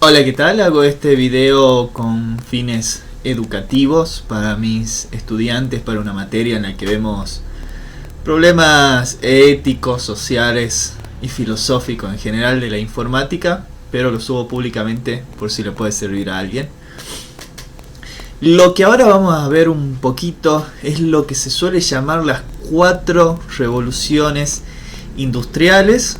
Hola, ¿qué tal? Hago este video con fines educativos para mis estudiantes, para una materia en la que vemos problemas éticos, sociales y filosóficos en general de la informática, pero lo subo públicamente por si le puede servir a alguien. Lo que ahora vamos a ver un poquito es lo que se suele llamar las 4 revoluciones industriales,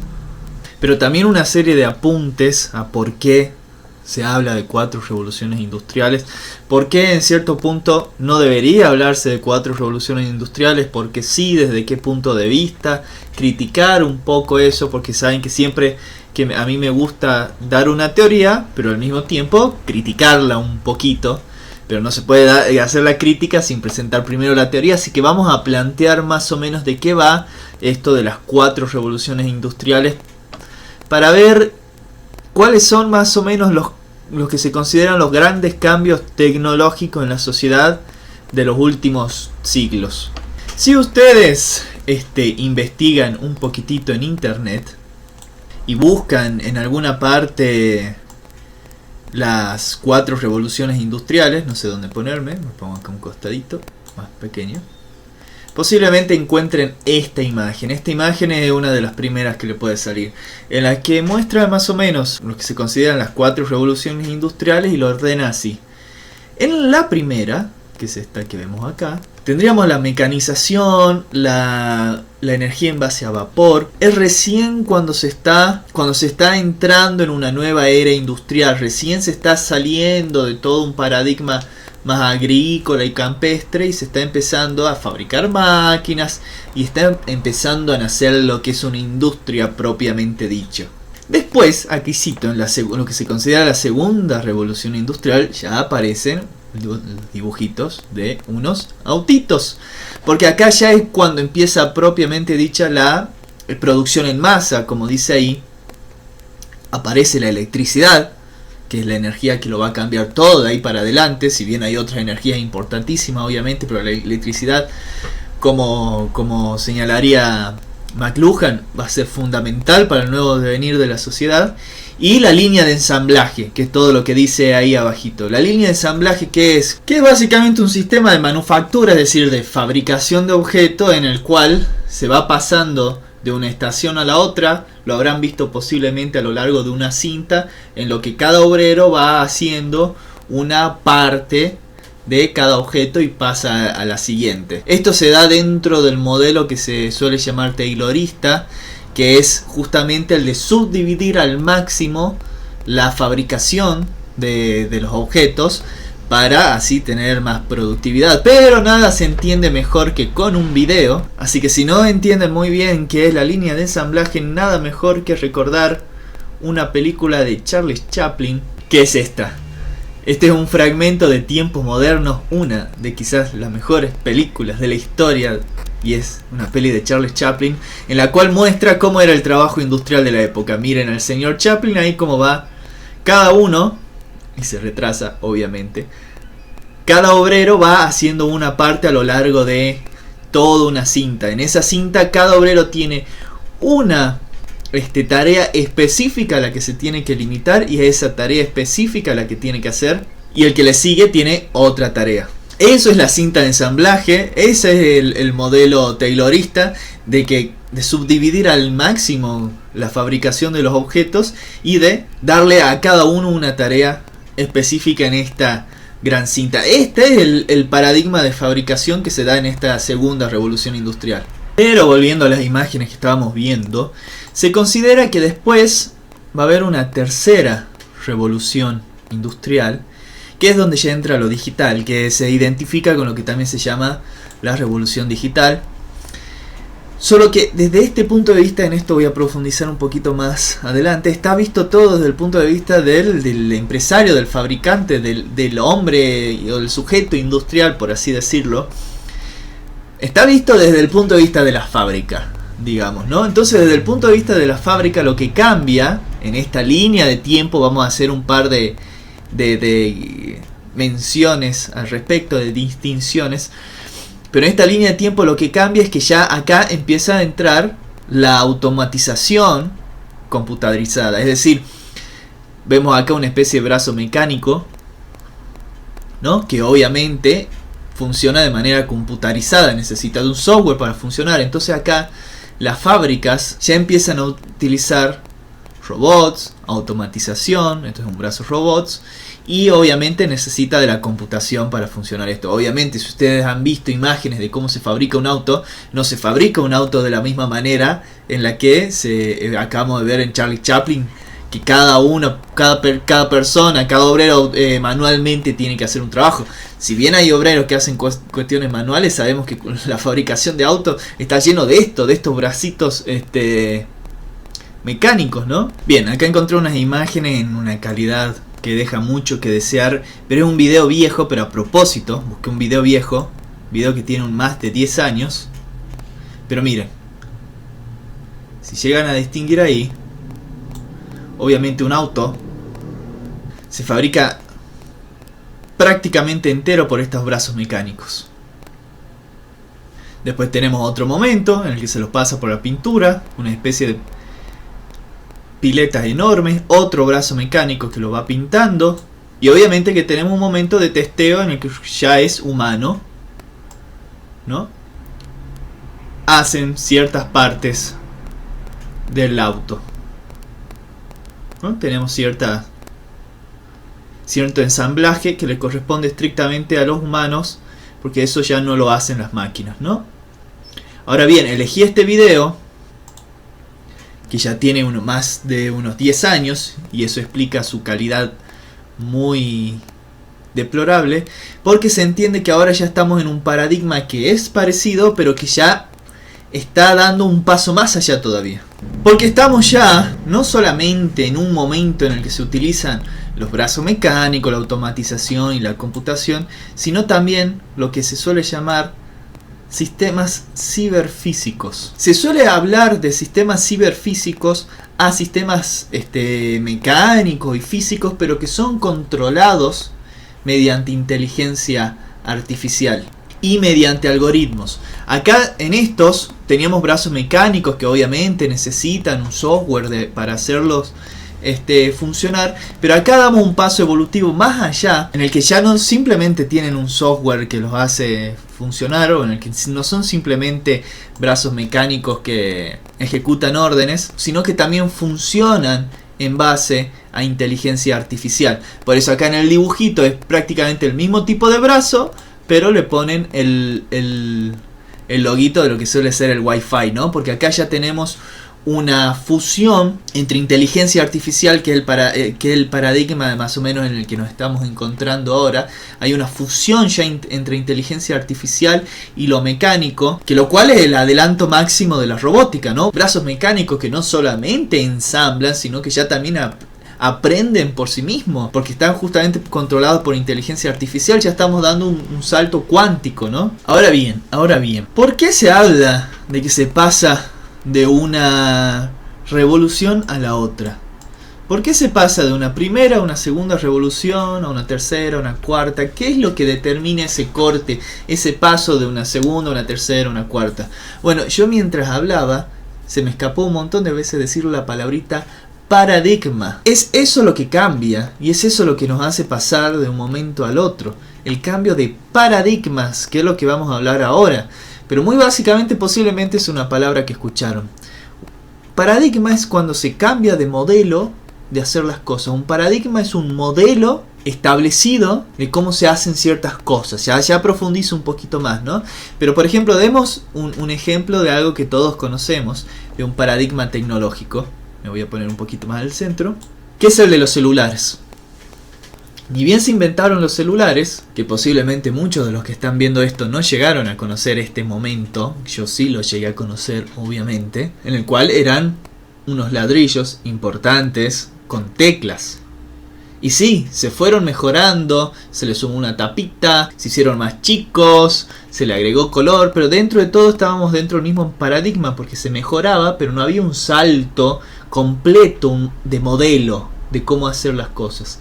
pero también una serie de apuntes a por qué se habla de 4 revoluciones industriales, por qué en cierto punto no debería hablarse de 4 revoluciones industriales, porque sí, desde qué punto de vista, criticar un poco eso, porque saben que siempre que a mí me gusta dar una teoría, pero al mismo tiempo criticarla un poquito, pero no se puede hacer la crítica sin presentar primero la teoría, así que vamos a plantear más o menos de qué va esto de las 4 revoluciones industriales, para ver cuáles son más o menos los que se consideran los grandes cambios tecnológicos en la sociedad de los últimos siglos. Si ustedes investigan un poquitito en internet y buscan en alguna parte las 4 revoluciones industriales, no sé dónde ponerme, me pongo acá un costadito más pequeño, posiblemente encuentren esta imagen. Esta imagen es una de las primeras que le puede salir, en la que muestra más o menos lo que se consideran las 4 revoluciones industriales y lo ordena así. En la primera, que es esta que vemos acá, tendríamos la mecanización, la energía en base a vapor. Es recién cuando se está entrando en una nueva era industrial, recién se está saliendo de todo un paradigma más agrícola y campestre y se está empezando a fabricar máquinas y está empezando a nacer lo que es una industria propiamente dicho. Después, aquí cito, en lo que se considera la segunda revolución industrial, ya aparecen los dibujitos de unos autitos, porque acá ya es cuando empieza propiamente dicha la producción en masa, como dice ahí. Aparece la electricidad, que es la energía que lo va a cambiar todo de ahí para adelante, si bien hay otras energías importantísimas obviamente, pero la electricidad, como señalaría McLuhan, va a ser fundamental para el nuevo devenir de la sociedad. Y la línea de ensamblaje, que es todo lo que dice ahí abajito. La línea de ensamblaje, que es básicamente un sistema de manufactura, es decir, de fabricación de objetos, en el cual se va pasando de una estación a la otra. Lo habrán visto posiblemente a lo largo de una cinta, en lo que cada obrero va haciendo una parte de cada objeto y pasa a la siguiente. Esto se da dentro del modelo que se suele llamar taylorista, que es justamente el de subdividir al máximo la fabricación de los objetos para así tener más productividad. Pero nada se entiende mejor que con un video, así que si no entienden muy bien qué es la línea de ensamblaje, nada mejor que recordar una película de Charles Chaplin, que es esta. Este es un fragmento de Tiempos Modernos, una de quizás las mejores películas de la historia, y es una peli de Charles Chaplin, en la cual muestra cómo era el trabajo industrial de la época. Miren al señor Chaplin ahí cómo va cada uno, y se retrasa obviamente. Cada obrero va haciendo una parte a lo largo de toda una cinta. En esa cinta cada obrero tiene una tarea específica a la que se tiene que limitar, y a esa tarea específica a la que tiene que hacer, y el que le sigue tiene otra tarea. Eso es la cinta de ensamblaje. Ese es el modelo taylorista de subdividir al máximo la fabricación de los objetos y de darle a cada uno una tarea específica en esta gran cinta. Este es el paradigma de fabricación que se da en esta segunda revolución industrial. Pero volviendo a las imágenes que estábamos viendo, se considera que después va a haber una tercera revolución industrial, que es donde ya entra lo digital, que se identifica con lo que también se llama la revolución digital. Solo que desde este punto de vista, en esto voy a profundizar un poquito más adelante, está visto todo desde el punto de vista del empresario, del fabricante, del hombre o del sujeto industrial, por así decirlo. Está visto desde el punto de vista de la fábrica, digamos, ¿no? Entonces, desde el punto de vista de la fábrica, lo que cambia en esta línea de tiempo, vamos a hacer un par de menciones al respecto, de distinciones. Pero en esta línea de tiempo lo que cambia es que ya acá empieza a entrar la automatización computarizada. Es decir, Vemos acá una especie de brazo mecánico, ¿no? Que obviamente funciona de manera computarizada, necesita de un software para funcionar. Entonces acá las fábricas ya empiezan a utilizar robots, automatización, esto es un brazo robots, y obviamente necesita de la computación para funcionar esto. Obviamente, si ustedes han visto imágenes de cómo se fabrica un auto, no se fabrica un auto de la misma manera en la que acabamos de ver en Charlie Chaplin, que cada persona, cada obrero manualmente tiene que hacer un trabajo. Si bien hay obreros que hacen cuestiones manuales, sabemos que la fabricación de autos está lleno de estos bracitos mecánicos, ¿no? Bien, acá encontré unas imágenes en una calidad que deja mucho que desear, pero es un video viejo, pero a propósito, busqué un video viejo, video que tiene más de 10 años, pero miren, si llegan a distinguir ahí, obviamente un auto se fabrica prácticamente entero por estos brazos mecánicos. Después tenemos otro momento en el que se los pasa por la pintura, una especie de piletas enormes, otro brazo mecánico que lo va pintando, y obviamente que tenemos un momento de testeo en el que ya es humano, ¿no? Hacen ciertas partes del auto, ¿no? Tenemos cierto ensamblaje que le corresponde estrictamente a los humanos, porque eso ya no lo hacen las máquinas, ¿no? Ahora bien, elegí este video que ya tiene más de unos 10 años, y eso explica su calidad muy deplorable, porque se entiende que ahora ya estamos en un paradigma que es parecido, pero que ya está dando un paso más allá todavía. Porque estamos ya no solamente en un momento en el que se utilizan los brazos mecánicos, la automatización y la computación, sino también lo que se suele llamar sistemas ciberfísicos. Se suele hablar de sistemas ciberfísicos a sistemas mecánicos y físicos, pero que son controlados mediante inteligencia artificial y mediante algoritmos. Acá en estos teníamos brazos mecánicos que obviamente necesitan un software para hacerlos funcionar, pero acá damos un paso evolutivo más allá, en el que ya no simplemente tienen un software que los hace funcionar, o en el que no son simplemente brazos mecánicos que ejecutan órdenes, sino que también funcionan en base a inteligencia artificial. Por eso acá en el dibujito es prácticamente el mismo tipo de brazo, pero le ponen el loguito de lo que suele ser el Wi-Fi, ¿no? Porque acá ya tenemos una fusión entre inteligencia artificial, que es el paradigma más o menos en el que nos estamos encontrando ahora. Hay una fusión ya entre inteligencia artificial y lo mecánico, que lo cual es el adelanto máximo de la robótica, ¿no? Brazos mecánicos que no solamente ensamblan, sino que ya también aprenden por sí mismos, porque están justamente controlados por inteligencia artificial. Ya estamos dando un salto cuántico, ¿no? Ahora bien, ¿por qué se habla de que se pasa de una revolución a la otra? ¿Por qué se pasa de una primera a una segunda revolución, a una tercera, a una cuarta? ¿Qué es lo que determina ese corte, ese paso de una segunda a una tercera, a una cuarta? Bueno, yo mientras hablaba se me escapó un montón de veces decir la palabrita paradigma. Es eso lo que cambia, y es eso lo que nos hace pasar de un momento al otro. El cambio de paradigmas, que es lo que vamos a hablar ahora. Pero muy básicamente, posiblemente es una palabra que escucharon. Paradigma es cuando se cambia de modelo de hacer las cosas. Un paradigma es un modelo establecido de cómo se hacen ciertas cosas. Ya profundizo un poquito más, ¿no? Pero por ejemplo, demos un ejemplo de algo que todos conocemos, de un paradigma tecnológico. Me voy a poner un poquito más al centro, que es el de los celulares. Ni bien se inventaron los celulares, que posiblemente muchos de los que están viendo esto no llegaron a conocer este momento, yo sí lo llegué a conocer obviamente, en el cual eran unos ladrillos importantes con teclas. Y sí, se fueron mejorando, se le sumó una tapita, se hicieron más chicos, se le agregó color, pero dentro de todo estábamos dentro del mismo paradigma, porque se mejoraba, pero no había un salto completo de modelo de cómo hacer las cosas.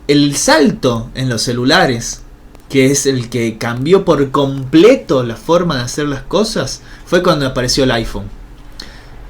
El salto en los celulares, que es el que cambió por completo la forma de hacer las cosas, fue cuando apareció el iPhone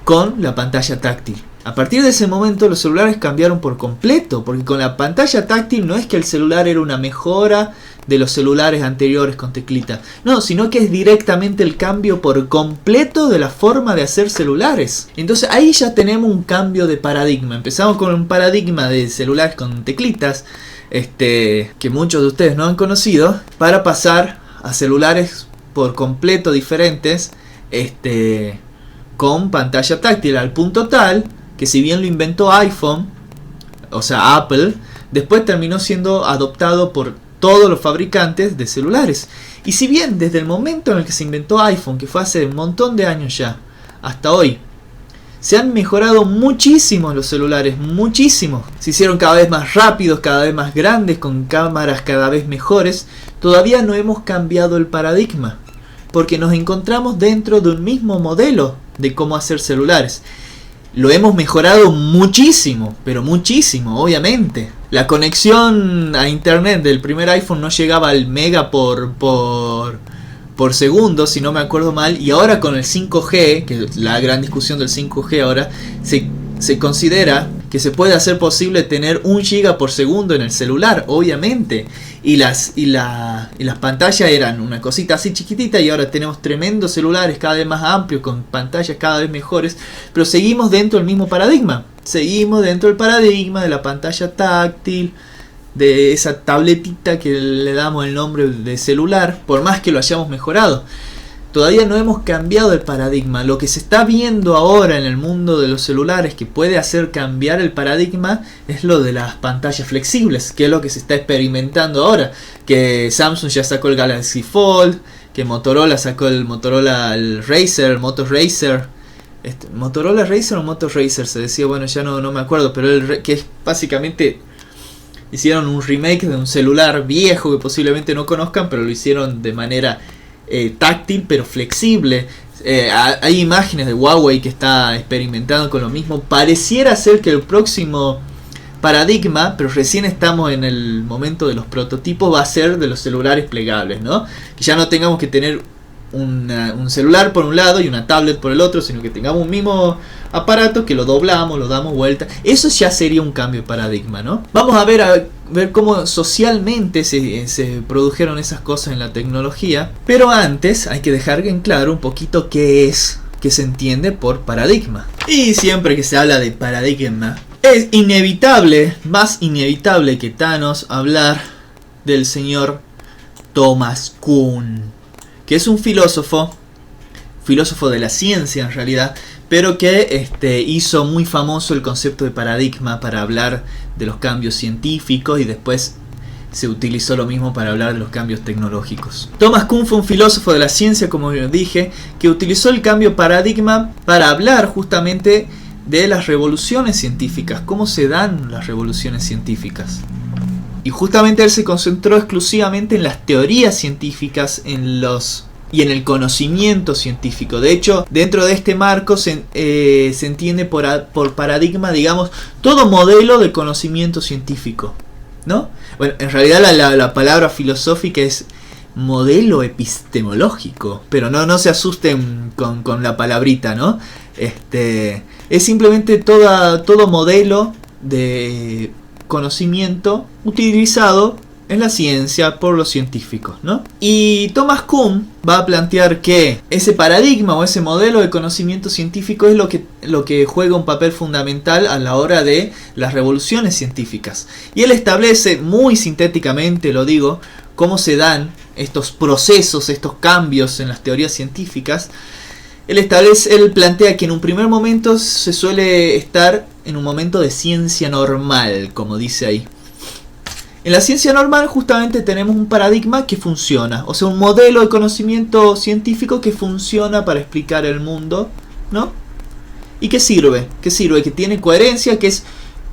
con la pantalla táctil. A partir de ese momento los celulares cambiaron por completo, porque con la pantalla táctil no es que el celular era una mejora de los celulares anteriores con teclita, no, sino que es directamente el cambio por completo de la forma de hacer celulares. Entonces ahí ya tenemos un cambio de paradigma. Empezamos con un paradigma de celulares con teclitas, que muchos de ustedes no han conocido, para pasar a celulares por completo diferentes, con pantalla táctil, al punto tal que si bien lo inventó iPhone, o sea Apple, después terminó siendo adoptado por todos los fabricantes de celulares. Y si bien desde el momento en el que se inventó iPhone, que fue hace un montón de años ya, hasta hoy, se han mejorado muchísimo los celulares, muchísimo. Se hicieron cada vez más rápidos, cada vez más grandes, con cámaras cada vez mejores. Todavía no hemos cambiado el paradigma, porque nos encontramos dentro de un mismo modelo de cómo hacer celulares. Lo hemos mejorado muchísimo, pero muchísimo, obviamente. La conexión a internet del primer iPhone no llegaba al mega por segundo, si no me acuerdo mal. Y ahora con el 5G, que es la gran discusión del 5G ahora, se considera que se puede hacer posible tener 1 giga por segundo en el celular, obviamente. Y las pantallas eran una cosita así chiquitita, y ahora tenemos tremendos celulares cada vez más amplios, con pantallas cada vez mejores. Pero seguimos dentro del mismo paradigma. Seguimos dentro del paradigma de la pantalla táctil, de esa tabletita que le damos el nombre de celular, por más que lo hayamos mejorado. Todavía no hemos cambiado el paradigma. Lo que se está viendo ahora en el mundo de los celulares que puede hacer cambiar el paradigma es lo de las pantallas flexibles, que es lo que se está experimentando ahora. Que Samsung ya sacó el Galaxy Fold, que Motorola sacó el Motorola Razr, el Moto Razr. Motorola Razr o Moto Razr se decía, bueno, ya no me acuerdo, pero que es básicamente... Hicieron un remake de un celular viejo que posiblemente no conozcan, pero lo hicieron de manera táctil pero flexible. Hay imágenes de Huawei que está experimentando con lo mismo. Pareciera ser que el próximo paradigma, pero recién estamos en el momento de los prototipos, va a ser de los celulares plegables, ¿no? Que ya no tengamos que tener un celular por un lado y una tablet por el otro, sino que tengamos un mismo aparato que lo doblamos, lo damos vuelta. Eso ya sería un cambio de paradigma, ¿no? Vamos a ver cómo socialmente se produjeron esas cosas en la tecnología. Pero antes hay que dejar en claro un poquito qué se entiende por paradigma. Y siempre que se habla de paradigma, es inevitable, más inevitable que Thanos, hablar del señor Thomas Kuhn, que es un filósofo de la ciencia en realidad, pero que hizo muy famoso el concepto de paradigma para hablar de los cambios científicos, y después se utilizó lo mismo para hablar de los cambios tecnológicos. Thomas Kuhn fue un filósofo de la ciencia, como dije, que utilizó el cambio paradigma para hablar justamente de las revoluciones científicas, cómo se dan las revoluciones científicas. Y justamente él se concentró exclusivamente en las teorías científicas, y en el conocimiento científico. De hecho, dentro de este marco se entiende por paradigma, digamos, todo modelo de conocimiento científico, ¿no? Bueno, en realidad la palabra filosófica es modelo epistemológico, pero no se asusten con la palabrita, ¿no? Es simplemente todo modelo de conocimiento utilizado en la ciencia por los científicos, ¿no? Y Thomas Kuhn va a plantear que ese paradigma o ese modelo de conocimiento científico es lo que juega un papel fundamental a la hora de las revoluciones científicas. Y él establece muy sintéticamente, lo digo, cómo se dan estos procesos, estos cambios en las teorías científicas. Él plantea que en un primer momento se suele estar en un momento de ciencia normal, como dice ahí. En la ciencia normal justamente tenemos un paradigma que funciona, o sea, un modelo de conocimiento científico que funciona para explicar el mundo, ¿no? ¿Y qué sirve? Que tiene coherencia, que es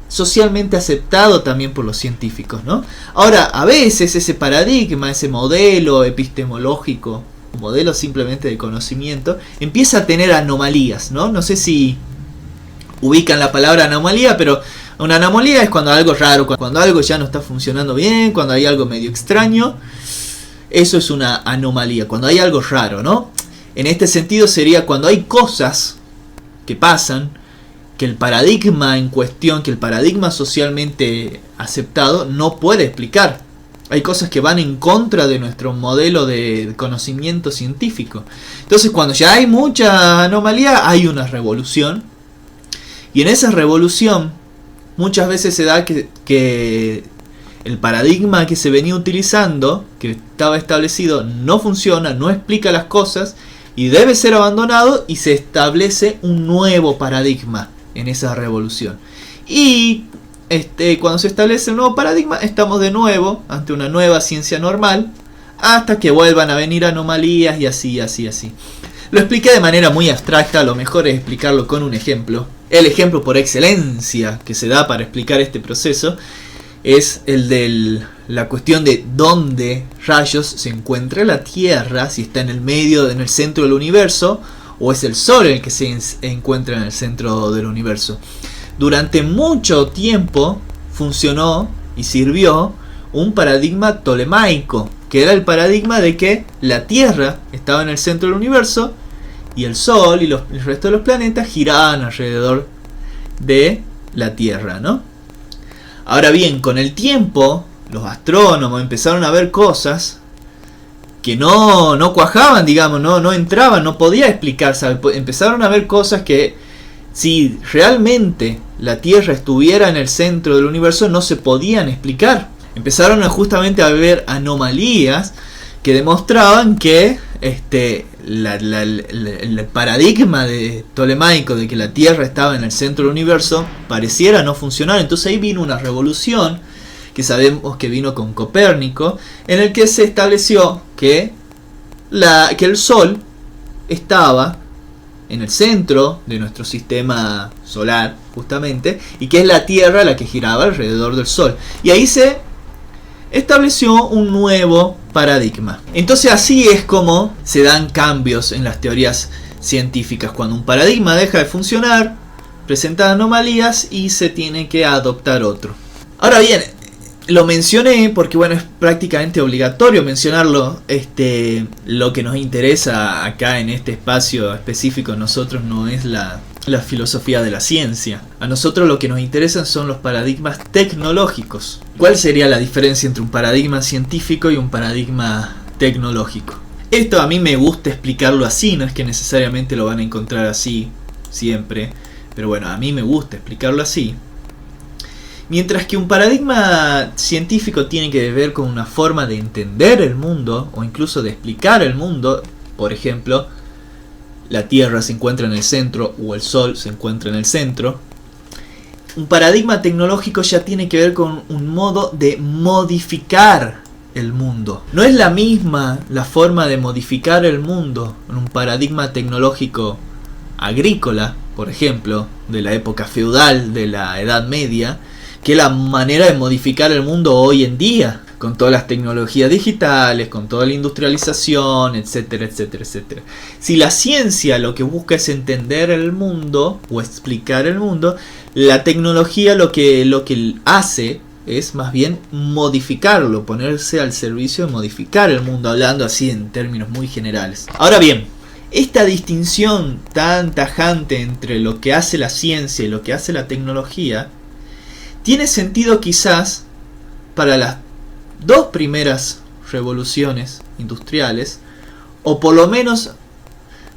socialmente aceptado también por los científicos, ¿no? Ahora, a veces ese paradigma, ese modelo epistemológico, modelo simplemente de conocimiento, empieza a tener anomalías, ¿no? No sé si ubican la palabra anomalía, pero una anomalía es cuando algo es raro, cuando algo ya no está funcionando bien, cuando hay algo medio extraño. Eso es una anomalía, cuando hay algo raro, ¿no? En este sentido sería cuando hay cosas que pasan que el paradigma en cuestión, que el paradigma socialmente aceptado no puede explicar. Hay cosas que van en contra de nuestro modelo de conocimiento científico. Entonces, cuando ya hay mucha anomalía, hay una revolución. Y en esa revolución, muchas veces se da que el paradigma que se venía utilizando, que estaba establecido, no funciona, no explica las cosas y debe ser abandonado, y se establece un nuevo paradigma en esa revolución. Y cuando se establece un nuevo paradigma, estamos de nuevo ante una nueva ciencia normal, hasta que vuelvan a venir anomalías y así. Lo expliqué de manera muy abstracta, lo mejor es explicarlo con un ejemplo. El ejemplo por excelencia que se da para explicar este proceso es el de la cuestión de dónde rayos se encuentra la Tierra, si está en el medio, en el centro del universo, o es el Sol el que se encuentra en el centro del universo. Durante mucho tiempo funcionó y sirvió un paradigma tolemaico, que era el paradigma de que la Tierra estaba en el centro del universo y el Sol y el resto de los planetas giraban alrededor de la Tierra, ¿no? Ahora bien, con el tiempo, los astrónomos empezaron a ver cosas que no cuajaban, digamos, no entraban, no podía explicarse. Empezaron a ver cosas que, si realmente la Tierra estuviera en el centro del universo, no se podían explicar. Empezaron justamente a ver anomalías que demostraban que el paradigma de tolemaico de que la Tierra estaba en el centro del universo pareciera no funcionar. Entonces ahí vino una revolución que sabemos que vino con Copérnico, en el que se estableció que el Sol estaba en el centro de nuestro sistema solar, justamente, y que es la Tierra la que giraba alrededor del Sol. Y ahí se estableció un nuevo paradigma. Entonces así es como se dan cambios en las teorías científicas. Cuando un paradigma deja de funcionar, presenta anomalías y se tiene que adoptar otro. Ahora bien, lo mencioné porque bueno, es prácticamente obligatorio mencionarlo. Lo que nos interesa acá en este espacio específico, nosotros no es la filosofía de la ciencia. A nosotros lo que nos interesan son los paradigmas tecnológicos. ¿Cuál sería la diferencia entre un paradigma científico y un paradigma tecnológico? Esto a mí me gusta explicarlo así, no es que necesariamente lo van a encontrar así siempre, pero bueno, a mí me gusta explicarlo así. Mientras que un paradigma científico tiene que ver con una forma de entender el mundo o incluso de explicar el mundo. Por ejemplo, la Tierra se encuentra en el centro o el Sol se encuentra en el centro. Un paradigma tecnológico ya tiene que ver con un modo de modificar el mundo. No es la misma la forma de modificar el mundo en un paradigma tecnológico agrícola, por ejemplo, de la época feudal, de la Edad Media, que la manera de modificar el mundo hoy en día, con todas las tecnologías digitales, con toda la industrialización, etcétera, etcétera, etcétera. Si la ciencia lo que busca es entender el mundo o explicar el mundo, la tecnología lo que hace es más bien modificarlo, ponerse al servicio de modificar el mundo, hablando así en términos muy generales. Ahora bien, esta distinción tan tajante entre lo que hace la ciencia y lo que hace la tecnología tiene sentido quizás para las dos primeras revoluciones industriales, o por lo menos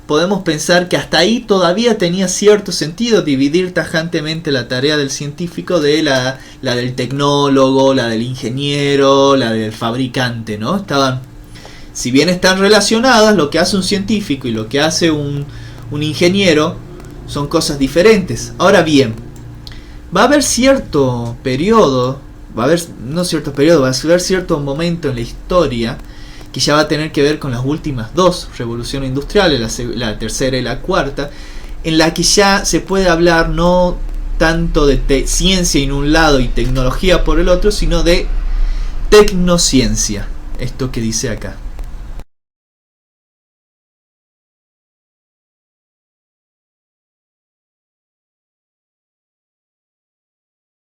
podemos pensar que hasta ahí todavía tenía cierto sentido dividir tajantemente la tarea del científico de la del tecnólogo, la del ingeniero, la del fabricante, ¿no? Si bien están relacionadas, lo que hace un científico y lo que hace un ingeniero son cosas diferentes. Ahora bien, va a haber cierto periodo, va a haber cierto momento en la historia que ya va a tener que ver con las últimas dos revoluciones industriales, la tercera y la cuarta, en la que ya se puede hablar no tanto de ciencia en un lado y tecnología por el otro, sino de tecnociencia, esto que dice acá.